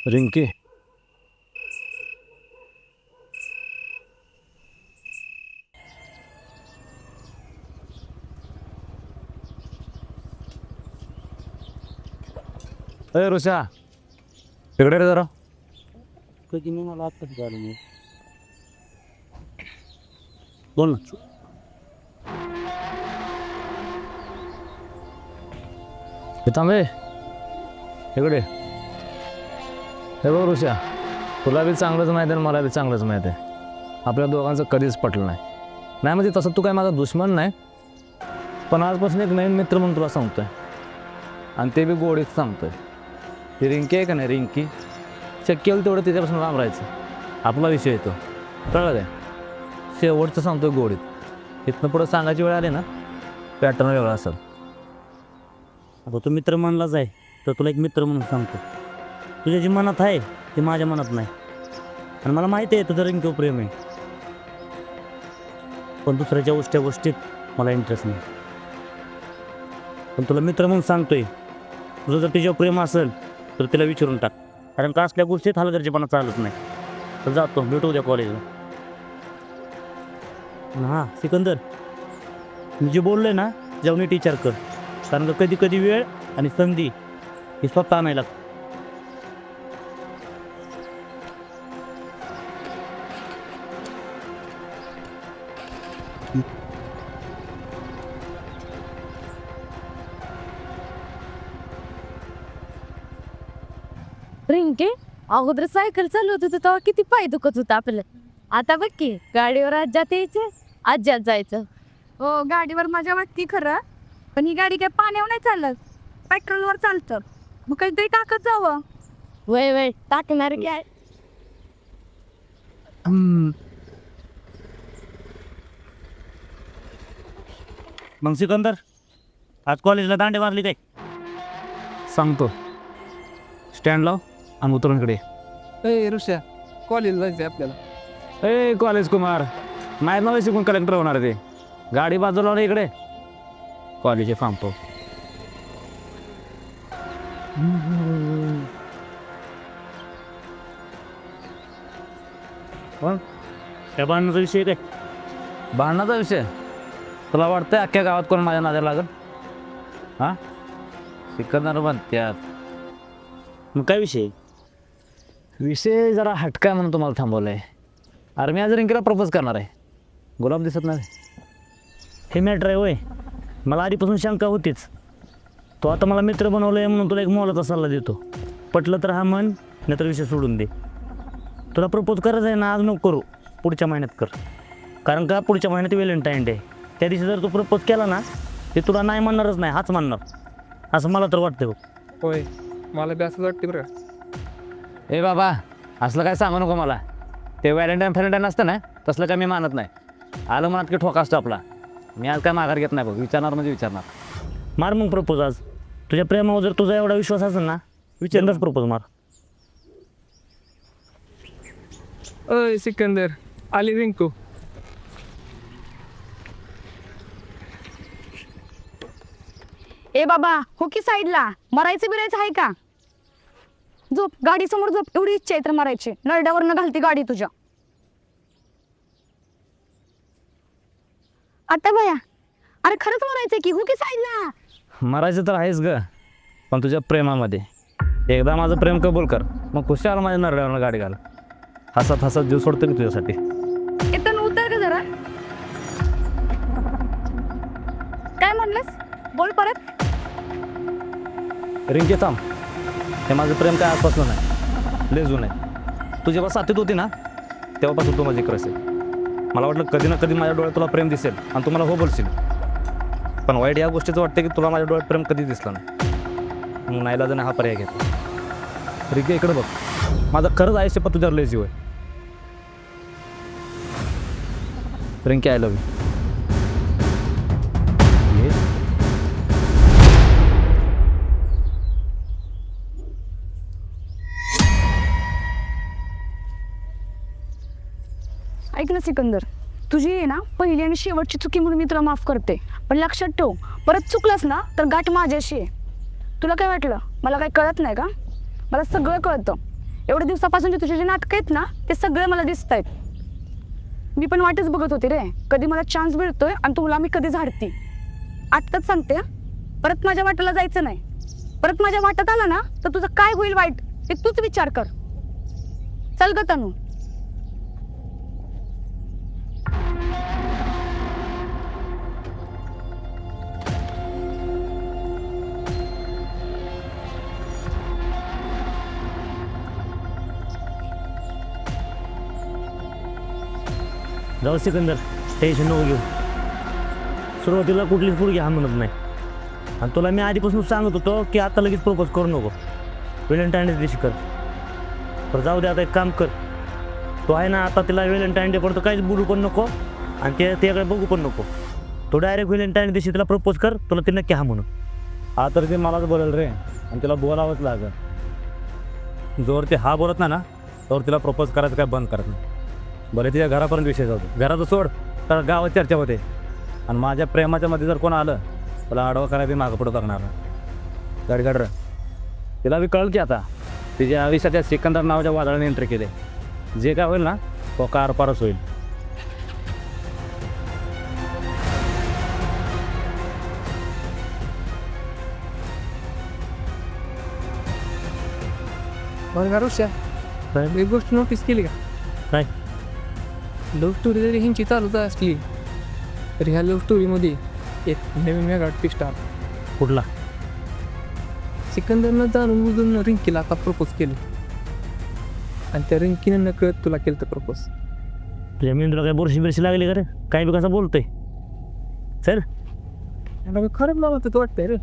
रिंकी अरे ऋषा तिकडे रे जरा. कधी मी मला आत्ताच झालं नाही. बोल ना. हे थांबे इकडे. हे बघ ऋषा, तुला बी चांगलंच माहीत आहे आणि मला बी चांगलंच माहीत आहे आपल्या दोघांचं कधीच पटलं नाही. नाही म्हणजे तसं तू काय माझा दुश्मन नाही, पण आजपासून एक नवीन मित्र म्हणून तुला सांगतोय, आणि ते बी गोडीत सांगतोय. ही रिंकी आहे का नाही, रिंकी शक्य होईल तेवढं तिच्यापासून लांब राहायचं. आपला विषय येतो, कळलं काय? शेवटचं सांगतोय गोडीत. इथनं पुढं सांगायची वेळ आली ना, पॅटर्न वेगळा असेल. आता तू मित्र म्हणलाच आहे, तर तुला एक मित्र म्हणून सांगतो. तुझ्या जी मनात आहे ते माझ्या मनात नाही, आणि मला माहिती आहे तुझं रिंकीवर प्रेम आहे, पण दुसऱ्याच्या गोष्टीत मला इंटरेस्ट नाही. पण तुला मित्र म्हणून सांगतोय, तुझं जर तिच्यावर प्रेम असेल तर तिला विचारून टाक, कारण का असल्या गोष्टीत हलगर्जीपणा चालत नाही. तर जातो, भेटू उद्या कॉलेजला. हां सिकंदर, मी जे बोललो आहे ना, जाऊन टीचर कर, कारण का कधी कधी वेळ आणि संधी ही स्वतः आणायला लागते. रिंके, अगोदर सायकल चालवत होतो तेव्हा किती पाय दुखत होता आपलं. आता बघ की गाडीवर आज्यात यायचं, आज्यात जायचं. हो, गाडीवर मजा वाटते खरं, पण ही गाडी काय पाण्यावर नाही चालत, पेट्रोलवर चालतं. मग काहीतरी टाकत जावं. वय वय टाकणार काय. मग सिकंदर, आज कॉलेजला दांडे मारली काय? सांगतो. स्टँड लाव आणि उतरून इकडे. ए ऋषा, कॉलेजला जायचं आपल्याला. ए कॉलेज कुमार, माहीत नव्हे शिकून कलेक्टर होणार ते. गाडी बाजूला लाव रे इकडे. कॉलेज थांबतो. पण त्या भांडणाचा विषय काय? भांडणाचा विषय तुला वाटतंय अख्ख्या गावात कोण माझ्या नाद्याला लागल? हां, सिकंदर म्हणत्यात. मग काय विषय? विषय जरा हटकाय म्हणून तुम्हाला थांबवलं आहे. अरे मी आज रिंकीला प्रपोज करणार आहे. गुलाब दिसत नाही. हे मॅटर आहे होय. मला आधीपासून शंका होतीच. तो आता मला मित्र बनवलं आहे म्हणून तुला एक मोलाचा सल्ला देतो. पटलं तर हा म्हण, नाहीतर विषय सोडून दे. तुला प्रपोज करायचं आहे ना, आज नको करू, पुढच्या महिन्यात कर. कारण का पुढच्या महिन्यात व्हॅलेंटाईन डे. त्या दिवशी जर तू प्रपोज केला ना, ते तुला नाही म्हणणारच नाही, हाच म्हणणार, असं मला तर वाटतं बघ. होय, मला बी असंच वाटते बरं. ए बाबा, असलं काय सांगू नको मला. ते व्हॅलेंटाईन असतं ना, तसलं काय मी मानत नाही. आलं मनात की ठोका असतो आपला. मी आज काय माघार घेत नाही बघ. विचारणार म्हणजे विचारणार. मार मग प्रपोज आज. तुझ्या प्रेमावर जर तुझा एवढा विश्वास असेल ना, विचारलाच प्रपोज मार. अय सिकंदर, आली रिंकू. ए बाबा, हो की साईडला, मरायचं बिरायचं आहे का? झोप, गाडी समोर झोप. एवढी इच्छा आहे तर मरायची. नरड्यावरनं घालते गाडी तुझ्या. आता बया, अरे खरंच मरायचंय की, हो की साईडला. मरायचं तर आहेच ग, पण तुझ्या प्रेमामध्ये. एकदा माझं प्रेम कबूल कर, मग खुशाल माझ्या नरड्यावरनं गाडी घाल. हसत हसत जीव सोडतो मी तुझ्यासाठी. इथं उतर का जरा. काय म्हणलंस? बोल परत. रिंकी थांब. हे माझं प्रेम काय आजपासून नाही, लय जुनं आहे. तू जेव्हा साथीत होती ना, तेव्हापासून तू माझी क्रस आहे. मला वाटलं कधी ना कधी माझ्या डोळ्यात तुला प्रेम दिसेल आणि तू मला हो बोलशील, पण वाईट या गोष्टीचं वाटतं की तुला माझ्या डोळ्यात प्रेम कधीच दिसलं नाही. मग नाईलाजाने हा पर्याय घेतला. रिंकी इकडे बघ, माझं खरंच आयुष्य पण तुझ्यावर लय जीव आहे. Rinki, I love you. ऐक ना सिकंदर, तुझी आहे ना पहिली आणि शेवटची चुकी म्हणून मी तुला माफ करते, पण लक्षात ठेव, परत चुकलंस ना तर गाठ माझ्याशी आहे. तुला काय वाटलं मला काही कळत नाही का? मला सगळं कळतं. एवढ्या दिवसापासून तुझे जे नाटकं आहेत ना ते सगळे मला दिसत आहेत. मी पण वाटच बघत होते रे, कधी मला चान्स मिळतोय आणि तुला मी कधी झाडते. आत्ताच सांगते हं, परत माझ्या वाट्याला जायचं नाही. परत माझ्या वाटत आला ना तर तुझं काय होईल वाईट ते तूच विचार कर. चल ग तनू. जाऊ सिकंदर, टेन्शन नको घेऊ. सुरुवातीला कुठलीच पोरगी हा म्हणत नाही. आणि तुला मी आधीपासून सांगत होतो की आता लगेच प्रपोज करू नको, व्हॅलेंटाईन डे दिवशी कर. तर जाऊ दे, आता एक काम कर, तो आहे ना आता तिला व्हॅलेंटाईन डे पडतो काहीच बोलू पण नको आणि त्याकडे बघू पण नको. तो डायरेक्ट व्हॅलेंटाईन दिवशी तिला प्रपोज कर, तुला ते नक्की हा म्हणून. हा तर ते मलाच बोलेल रे, आणि तिला बोलावंच लागेल. जोर ते हा बोलत नाही ना तर तिला प्रपोज करायचं काय बंद करत नाही. भले तिच्या घरापर्यंत विषय जातो, घराचं सोड तर गावात चर्चा होते. आणि माझ्या प्रेमाच्या मध्ये जर कोण आलं त्याला आडवा करायला मागं पुढं करणार गाडी गाड. तिला बी कळलं की आता तिच्या आयुष्यात सिकंदर नावाच्या वादळाने एंट्री केले. जे काय होईल ना तो कार पारच होईल. बरं का ऋषा, एक गोष्ट नोटीस केली का? काय? लव्ह स्टोरी जरी ह्यांची चालूच असली तर ह्या लव्ह स्टोरीमध्ये एक नवीन वेगळा ट्विस्ट आला. कुठला? सिकंदरनं जाणून बुजून रिंकीला आता प्रपोज केले आणि त्या रिंकीनं नकळत तुला केलं तर प्रपोज. तुझ्या मेंदूला काय बोरशी बिरशी लागली का रे? काय बी कसं बोलतोय सर? खरंच मला तर वाटतंय रे.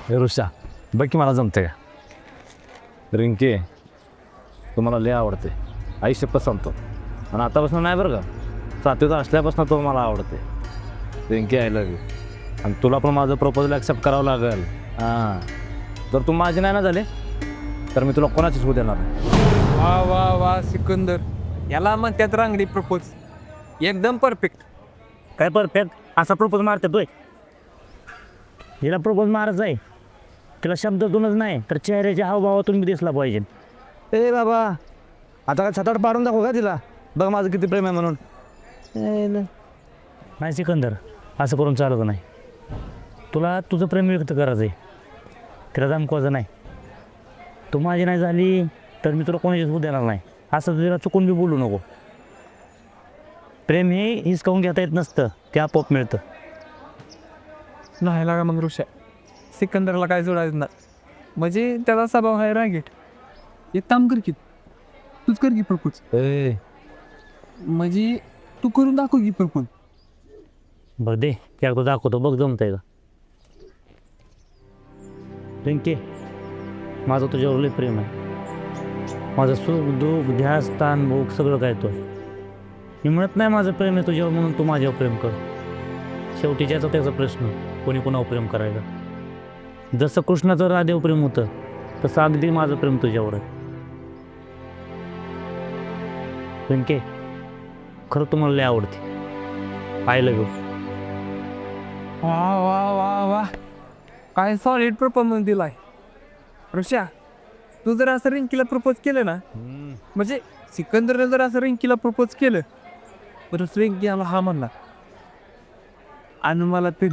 हे ऋषा, बघ की मला जमते का? रिंकी तुम्हाला लय आवडते, आयुष्य सांगतो. आणि आतापासून नाही बरं का, 7वीत असल्यापासून तो मला आवडते. Rinki I love you. आणि तुला पण माझं प्रपोजल ॲक्सेप्ट करावं लागेल. हां, जर तू माझी नाही ना झाले तर मी तुला कोणाचीच होऊ देणार नाही. वा वा वा सिकंदर, याला म्हणतात रांगडी प्रपोज. एकदम परफेक्ट. काय परफेक्ट? असा प्रपोज मारते तोय? हिला प्रपोज मारच आहे, तिला शब्दातूनच नाही तर चेहऱ्याच्या हावभावातून बी दिसला पाहिजे. ए बाबा, आता काय छताड पाडून दाखव का तिला, बघ माझं किती प्रेम आहे म्हणून. नाही सिकंदर, असं करून चालत नाही. तुला तुझं प्रेम व्यक्त करायचं आहे, तिला धमकवायचं नाही. तू माझी नाही झाली तर मी तुला कोणाचीच होऊ देणार नाही, असं तुला चुकून बी बोलू नको. प्रेम हे हिसकावून घेता येत नसतं, ते आपोआप मिळतं. नाही लागा मग ऋषा, सिकंदरला काय जोडायचं ना, म्हणजे त्याचा स्वभाव आहे रागीट. एक काम कर की, तूच कर की प्रपोज. ए म्हणजे तू करून दाखव की प्रपोज. बघ दे, त्या तो दाखवतो, बघ जमतंय का. रिंकी, माझं तुझ्यावर लय प्रेम आहे. माझं सुख दुःख ध्यास ताण भूक सगळं काय तो. मी म्हणत नाही माझं प्रेम आहे तुझ्यावर म्हणून तू माझ्यावर प्रेम कर. शेवटी ज्याचा त्याचा प्रश्न, कोणी कोणावर प्रेम करायला. जसं कृष्णाचं राधेवर प्रेम होतं तसं अगदी माझं प्रेम तुझ्यावर आहे. रिंकी, खरं तुम्हाला लय आवडते. I love you. वा वा वा वा, काय सॉलिड प्रपोज दिलाय ऋषा. तू जर असं रिंकीला प्रपोज केलं ना, म्हणजे सिकंदरने जर असं रिंकीला प्रपोज केलं तर रिंकी आला हा म्हणला आणि मला ते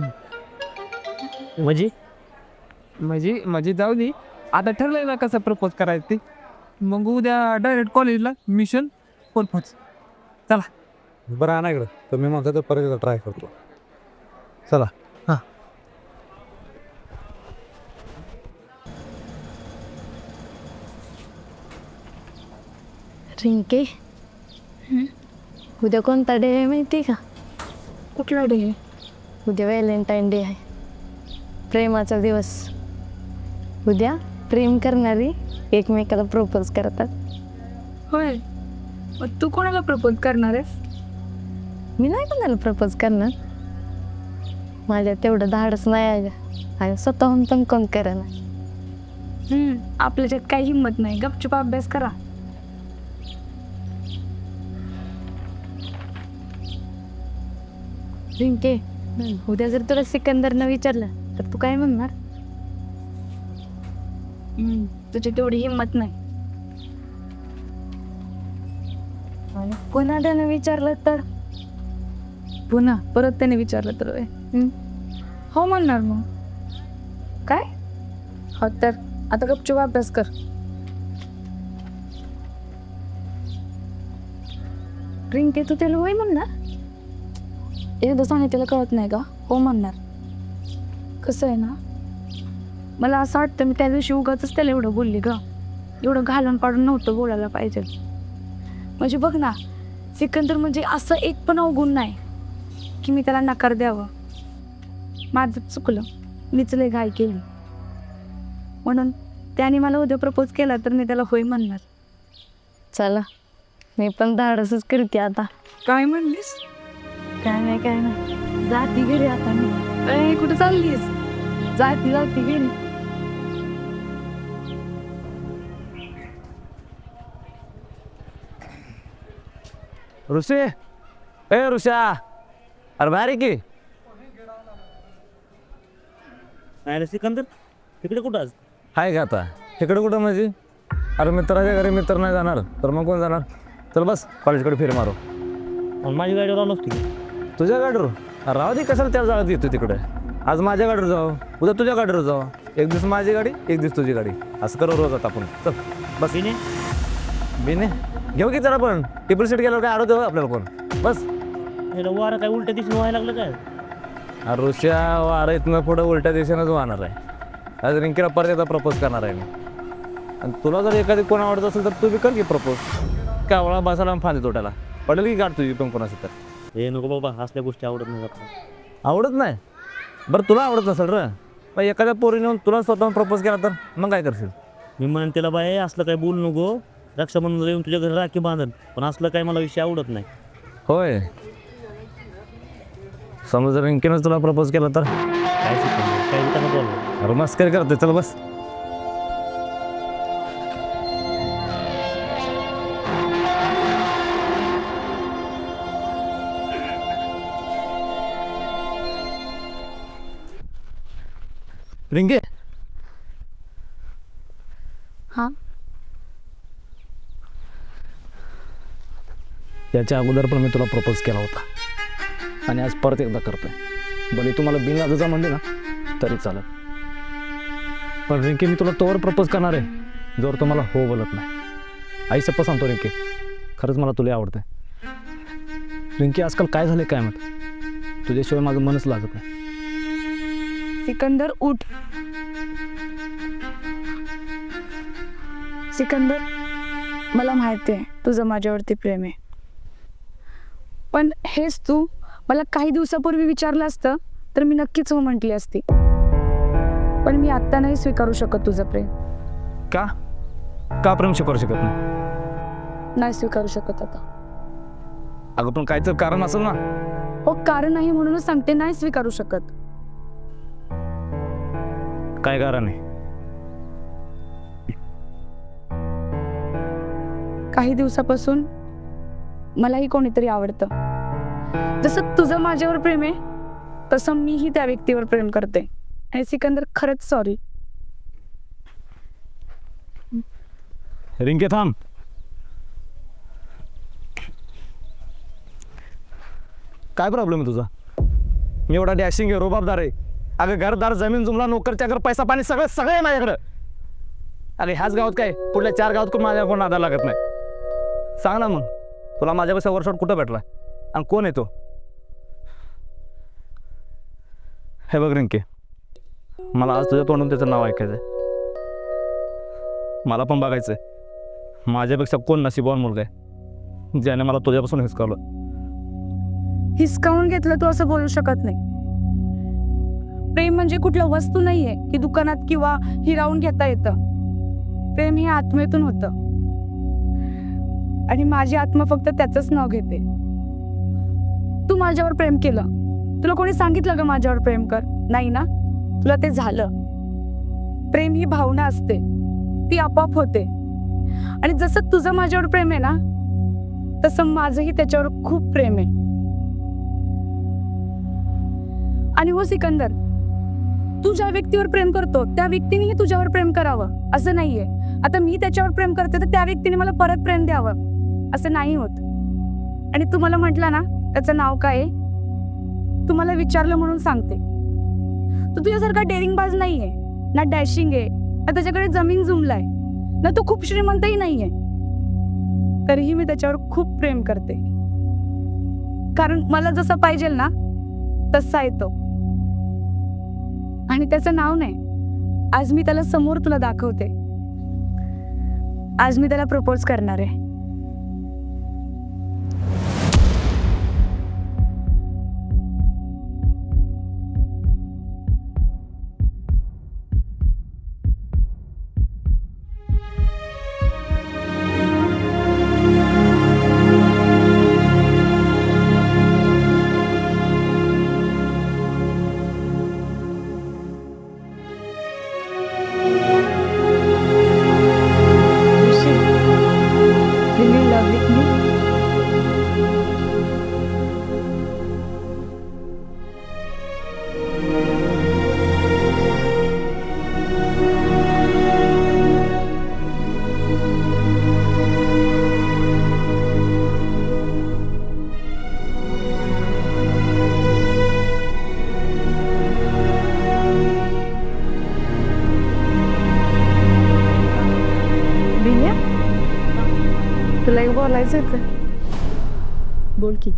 म्हणजे म्हणजे म्हणजे जाऊ दे, आता ठरलंय ना कसं प्रपोज करायचं ते. मग उद्या डायरेक्ट कॉलेजला मिशन प्रपोज. चला बरं आणा इकडं, तर मी म्हणतो तर परत एकदा ट्राय करतो. चला. रिंके, उद्या कोणता डे आहे माहिती का? कुठला डे? उद्या व्हॅलेंटाईन डे आहे, प्रेमाचा दिवस. उद्या प्रेम करणारी एकमेकाला प्रपोज करतात. होय, मग तू कोणाला प्रपोज करणार आहेस? मी नाही कोणाला प्रपोज करणार, माझ्या तेवढं धाडस नाही आहे आणि स्वतःहून पण कोण करणार. आपल्याच्यात काही हिंमत नाही, गपचूप अभ्यास करा. रिंके, उद्या जर तुला सिकंदरनं विचारलं तर तू काय म्हणणार? तुझी तेवढी हिंमत नाही. आणि पुन्हा त्यानं विचारलं तर? पुन्हा परत त्याने विचारलं तर हो म्हणणार मग. काय? हो तर आता गपचूप अभ्यास कर. रिंके तू त्याला होय म्हणणार? एकदा सांगितलं कळत नाही का? हो म्हणणार. कसं आहे ना, मला असं वाटतं मी त्या दिवशी उगाच त्याला एवढं बोलली ग. एवढं घालून पाडून नव्हतं बोलायला पाहिजे. म्हणजे बघ ना, सिकंदर म्हणजे असं एक पण अवगुण नाही की मी त्याला नकार द्यावं. माझं चुकलं, मीच लय घाई केली. म्हणून त्याने मला उद्या प्रपोज केला तर मी त्याला होय म्हणणार. चला मी पण धाडसच करते आता. काय म्हणलीस? काय नाही जाती घरी आता मी. ए कुठं चाललीस? जाती घरी. ऋषी, ए ऋषा, अरे बाहेर आहे की. नाही रे सिकंदर, तिकडे कुठं आज? आहे का आता इकडे कुठं म्हणजे? अरे मित्राच्या घरी मित्र नाही जाणार तर मग कोण जाणार? चल बस कॉलेजकडे फेर मारो. मग माझी गाडीवर आलो असतो की. तुझ्या गाडीवर? अरे राहू दे, कशाला त्या जाळत येतो तिकडे. आज माझ्या गाडीवर जाऊ, उद्या तुझ्या गाडीवर जाऊ. एक दिवस माझी गाडी, एक दिवस तुझी गाडी, असं करू रोज आता आपण. चल बस. बिने घेऊ की जरा पण टिपल सीट गेल्यावर काय आडवतो आपल्याला कोण? बस. वारं काय उलट्या दिशेने व्हायला लागलं काय? अरे ऋषा, वारं इथनं पुढं उलट्या दिशेनंच वाहणार आहे. आज रिंकीला परत एकदा प्रपोज करणार आहे मी. आणि तुला जर एखादी कोण आवडत असेल तर तू बी कर की प्रपोज. कावळा बसायला फांदी तोट्याला पडेल की गाठ तुझी पण कोणाशी तर. हे नको बाबा, असल्या गोष्टी आवडत नाही आपल्याला. आवडत नाही? बरं तुला आवडत नसेल र, पण एखाद्या पोरीने येऊन तुला स्वतःहून प्रपोज केला तर मग काय करशील? मी म्हणेन त्याला बाय असलं काय बोलू नको, रक्षाबंधन येऊन तुझ्या घरी राखी बांधन, पण असलं काय मला विषय आवडत नाही. होय, समज जर रिंकीनंच तुला प्रपोज केला तर? काय शिकवलं काय विचार बोललो. अरे मस्करी करते, चल बस. रिंके, हां याच्या अगोदर पण मी तुला प्रपोज केला होता आणि आज परत एकदा करतोय. भले तुम्हाला बिनलाजाचा म्हणले ना तरी चालेल, पण रिंकी मी तुला तोवर प्रपोज करणार आहे जोर तुम्हाला हो बोलत नाही. आई शप्पथ सांगतो रिंकी, खरंच मला तुला आवडतंय. रिंकी आजकाल काय झाले काय माहित, तुझ्याशिवाय माझं मनच लागत नाही. सिकंदर उठ. सिकंदर, मला माहिती आहे तुझं माझ्यावरती प्रेम आहे, पण हेच तू मला काही दिवसापूर्वी विचारलं असतं तर मी नक्कीच हो म्हटली असती. पण मी आत्ता नाही स्वीकारू शकत तुझं प्रेम. का का प्रेम करू शकत नाही? नाही स्वीकारू शकत आता. अगं पण काय तर कारण असेल ना. हो, कारण नाही म्हणूनच सांगते, नाही स्वीकारू शकत. काय कारण आहे? काही दिवसापासून मलाही कोणीतरी आवडतं. जसं तुझं माझ्यावर प्रेम आहे तसं मीही त्या व्यक्तीवर प्रेम करते. आणि सिकंदर, खरंच सॉरी. रिंके थांब. काय प्रॉब्लेम आहे तुझा? मी एवढा डॅशिंग आहे, रुबाबदार आहे. अगं घरदार, जमीन जुमला, नोकर चाकर, पैसा पाणी सगळं आहे माझ्याकडं. अरे ह्याच गावात काय, पुढल्या 4 गावात कोण माझ्या कोण नादा लागत नाही. सांग ना मग, तुला माझ्यापेक्षा वर्षात कुठं भेटला आणि कोण आहे तो? हे बघ रिंके, मला आज तुझ्या तोंडून त्याचं नाव ऐकायचंय. मला पण बघायचंय माझ्यापेक्षा कोण नशिबवान मुलगा आहे ज्याने मला तुझ्यापासून हिसकावलं. हिसकावून घेतलं तू असं बोलू शकत नाही. प्रेम म्हणजे कुठलं वस्तू नाहीये की दुकानात किंवा हिरावून घेता येतं. प्रेम हे आत्मेतून होतं आणि माझी आत्मा फक्त त्याचंच नाव घेते. तू माझ्यावर प्रेम केलं, तुला कोणी सांगितलं का माझ्यावर प्रेम कर? नाही ना, तुला ते झालं. प्रेम ही भावना असते, ती आपोआप होते. आणि जसं तुझं माझ्यावर प्रेम आहे ना, तसं माझंही त्याच्यावर खूप प्रेम आहे. आणि हो सिकंदर, तू ज्या व्यक्तीवर प्रेम करतो त्या व्यक्तीनेही तुझ्यावर प्रेम करावं असं नाहीये. आता मी त्याच्यावर प्रेम करते तर त्या व्यक्तीने मला परत प्रेम द्यावं असं नाही होत. आणि तू मला म्हटला ना त्याचं नाव काय आहे, तू मला विचारलं म्हणून सांगते. तू तुझ्यासारखा डेअरिंगबाज नाहीये, ना डॅशिंग आहे, ना त्याच्याकडे जमीन जुमलाय, ना तो खूप श्रीमंतही नाहीये. तरीही मी त्याच्यावर खूप प्रेम करते, कारण मला जसं पाहिजे ना तसा आहे तो. आणि त्याचं नाव नाही, आज मी त्याला समोर तुला दाखवते. आज मी त्याला प्रपोज करणार आहे. Will you love with me? बिन्या, तुला एक बोलायचं होतं. बोल की.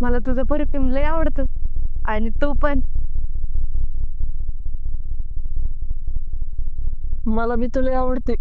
मला तुझं परफ्यूम लय आवडतं आणि तू पण. मला बी तुला आवडते.